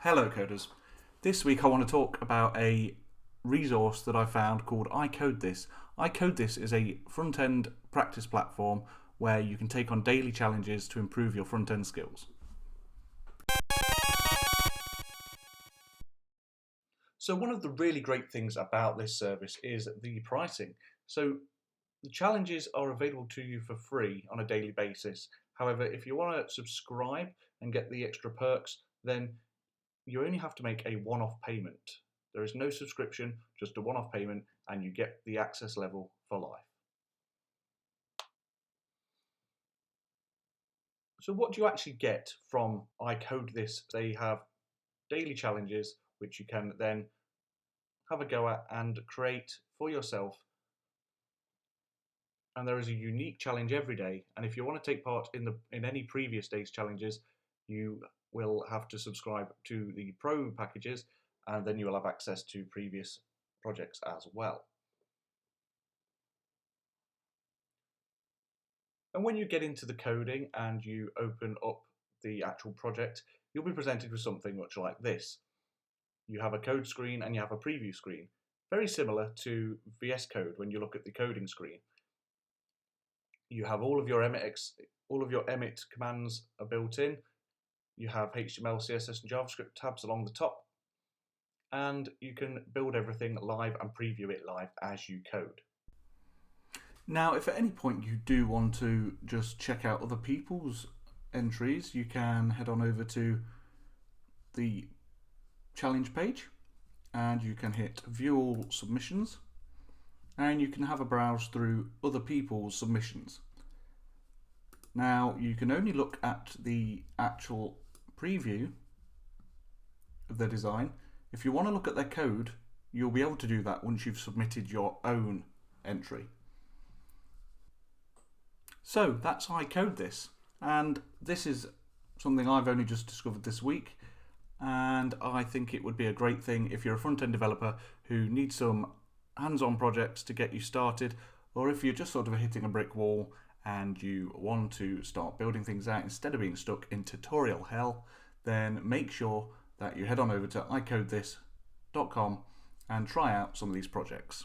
Hello coders. This week I want to talk about a resource that I found called ICodeThis. ICodeThis is a front-end practice platform where you can take on daily challenges to improve your front-end skills. So one of the really great things about this service is the pricing. So the challenges are available to you for free on a daily basis. However, if you want to subscribe and get the extra perks, then you only have to make a one-off payment. There is no subscription, just a one-off payment, and you get the access level for life. So what do you actually get from ICodeThis? They have daily challenges which you can then have a go at and create for yourself. And there is a unique challenge every day. And if you want to take part in any previous day's challenges, you will have to subscribe to the Pro packages, and then you will have access to previous projects as well. And when you get into the coding and you open up the actual project, you'll be presented with something much like this. You have a code screen and you have a preview screen, very similar to VS Code when you look at the coding screen. You have all of your emit commands are built in. You have HTML, CSS and JavaScript tabs along the top, and you can build everything live and preview it live as you code. Now, if at any point you do want to just check out other people's entries, you can head on over to the challenge page and you can hit view all submissions, and you can have a browse through other people's submissions. Now, you can only look at the actual preview of their design. If you want to look at their code, you'll be able to do that once you've submitted your own entry. So that's ICodeThis, and this is something I've only just discovered this week, and I think it would be a great thing if you're a front-end developer who needs some hands-on projects to get you started, or if you're just sort of hitting a brick wall and you want to start building things out instead of being stuck in tutorial hell, then make sure that you head on over to ICodeThis.com and try out some of these projects.